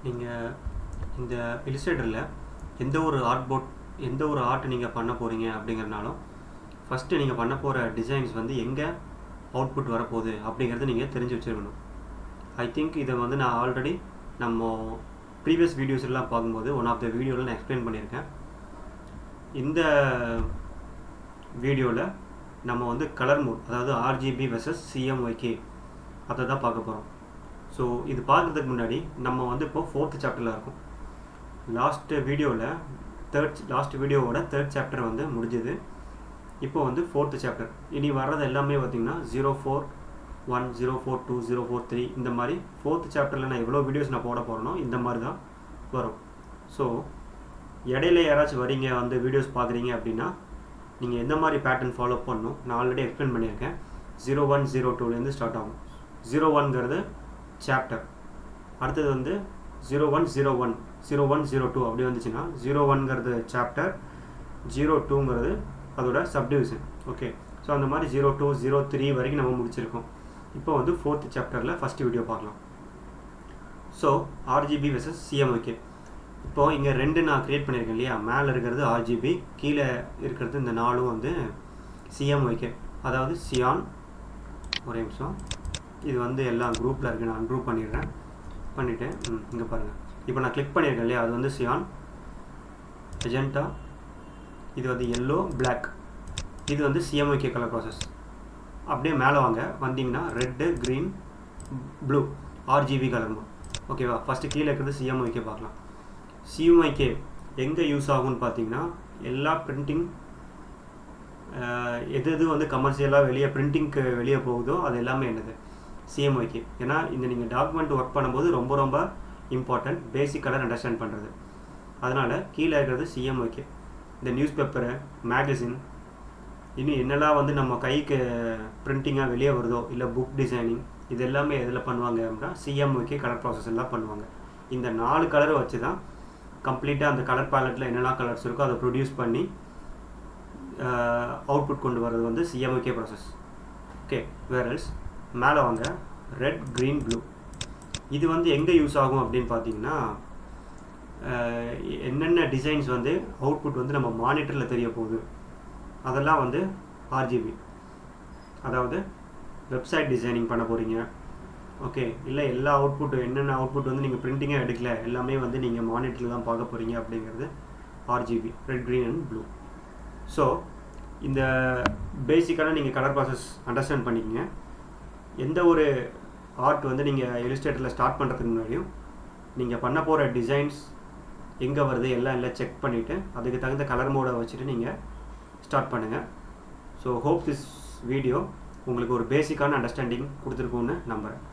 நீங்கள் இந்த இல்லஸ்ட்ரேட்டரில் எந்த ஒரு ஆர்ட் நீங்கள் பண்ண போகிறீங்க அப்படிங்கிறனாலும் ஃபஸ்ட்டு நீங்கள் பண்ண போகிற டிசைன்ஸ் வந்து எங்கே அவுட்புட் வரப்போகுது அப்படிங்கிறத நீங்கள் தெரிஞ்சு வச்சுருக்கணும். ஐ திங்க் இதை வந்து நான் ஆல்ரெடி நம்ம ப்ரீவியஸ் வீடியோஸ்லாம் பார்க்கும்போது ஒன் ஆஃப் த வீடியோவில் நான் எக்ஸ்பிளைன் பண்ணியிருக்கேன். இந்த வீடியோவில் நம்ம வந்து கலர் மோட், அதாவது RGB வெர்சஸ் CMYK அதை தான் பார்க்க போகிறோம். ஸோ இது பார்க்குறதுக்கு முன்னாடி நம்ம வந்து இப்போது 4th சாப்டரில் இருக்கோம். லாஸ்ட் வீடியோவோட தேர்ட் சாப்டர் வந்து முடிஞ்சது. இப்போ வந்து 4th சாப்டர். இனி வர்றது எல்லாமே பார்த்திங்கன்னா 041, 042, 043 இந்த மாதிரி 4th சாப்டரில் நான் எவ்வளோ வீடியோஸ் நான் போட போகிறேனோ இந்த மாதிரி தான் வரும். ஸோ இடையில யாராச்சும் வரீங்க வந்து வீடியோஸ் பார்க்குறீங்க அப்படின்னா நீங்கள் எந்த மாதிரி பேட்டர்ன் ஃபாலோ பண்ணணும் நான் ஆல்ரெடி எக்ஸ்பிளைன் பண்ணியிருக்கேன். 01, 02லேருந்து ஸ்டார்ட் ஆகும். 01ங்கிறது சாப்டர், அடுத்தது வந்து 0101, 0102 அப்படி வந்துச்சுன்னா 01ங்கிறது சாப்டர், 02ங்கிறது அதோட சப்டிவிஷன். ஓகே, ஸோ அந்த மாதிரி 02, 03 வரைக்கும் நம்ம முடிச்சிருக்கோம். இப்போ வந்து 4th சாப்டரில் ஃபஸ்ட் வீடியோ பார்க்கலாம். So RGB versus CMYK. இப்போது இங்கே 2 நான் க்ரியேட் பண்ணியிருக்கேன் இல்லையா, மேலே இருக்கிறது RGB, கீழே இருக்கிறது இந்த 4 வந்து CMYK, அதாவது சியான். ஒரே நிமிஷம், இது வந்து எல்லாம் குரூப்பில் இருக்குது, நான் அன்குரூப் பண்ணிவிட்டு இங்கே பாருங்கள். இப்போ நான் கிளிக் பண்ணியிருக்கேன் இல்லையா, அது வந்து சியான், மெஜெண்டா, இது வந்து எல்லோ, பிளாக், இது வந்து CMYK கலர் ப்ராசஸ். அப்படியே மேலே வந்தீங்கன்னா red, green, blue RGB colour mode. ஓகேவா, ஃபஸ்ட்டு கீழே இருக்கிறது CMYK பார்க்கலாம். CMYK எங்கே யூஸ் ஆகும்னு பார்த்தீங்கன்னா எல்லா பிரிண்டிங் எது வந்து கமர்ஷியலாக வெளியே பிரிண்டிங்க்கு வெளியே போகுதோ அது எல்லாமே என்னது CMYK. ஏன்னா இந்த நீங்கள் டாக்குமெண்ட் ஒர்க் பண்ணும்போது ரொம்ப ரொம்ப இம்பார்ட்டன்ட் பேசிக் கலர் அண்டர்ஸ்டாண்ட் பண்ணுறது. அதனால் கீழே இருக்கிறது CMYK. இந்த நியூஸ் பேப்பரு, மேகசின், இன்னும் என்னெல்லாம் வந்து நம்ம கைக்கு பிரிண்டிங்காக வெளியே வருதோ, இல்லை புக் டிசைனிங், இது எல்லாமே எதில் பண்ணுவாங்க அப்படின்னா CMYK கலர் ப்ராசஸ் எல்லாம் பண்ணுவாங்க. இந்த 4 கலரை வச்சு தான் கம்ப்ளீட்டாக அந்த கலர் பேலட்டில் என்னெல்லாம் கலர்ஸ் இருக்கோ அதை ப்ரொடியூஸ் பண்ணி அவுட்புட் கொண்டு வர்றது வந்து CMYK ப்ராசஸ். ஓகே, வேர்எல்ஸ் மேலே ரெட், க்ரீன், ப்ளூ இது வந்து எங்கே யூஸ் ஆகும் அப்படின்னு பார்த்தீங்கன்னா என்னென்ன டிசைன்ஸ் வந்து அவுட்புட் வந்து நம்ம மானிட்டரில் தெரிய போகுது அதெல்லாம் வந்து RGB. அதாவது வெப்சைட் டிசைனிங் பண்ண போகிறீங்க, ஓகே, இல்லை எல்லா அவுட்புட்டும் என்னென்ன அவுட்புட் வந்து நீங்கள் பிரிண்டிங்காக எடுக்கல எல்லாமே வந்து நீங்கள் மானிட்டரில் தான் பார்க்க போகிறீங்க அப்படிங்கிறது RGB, red, green and blue. So இந்த பேசிக்கான நீங்கள் கலர் ப்ராசஸ் அண்டர்ஸ்டாண்ட் பண்ணிக்கங்க. எந்த ஒரு ஆர்ட் வந்து நீங்கள் இல்லஸ்ட்ரேட்டரில் ஸ்டார்ட் பண்ணுறதுக்கு முன்னாடியும் நீங்கள் பண்ண போகிற டிசைன்ஸ் எங்கே வருது எல்லாம் செக் பண்ணிவிட்டு அதுக்கு தகுந்த கலர் மோடை வச்சுட்டு நீங்கள் ஸ்டார்ட் பண்ணுங்கள். ஸோ ஹோப் திஸ் வீடியோ உங்களுக்கு ஒரு பேசிக்கான அண்டர்ஸ்டாண்டிங் கொடுத்துருக்குன்னு நம்புகிறேன்.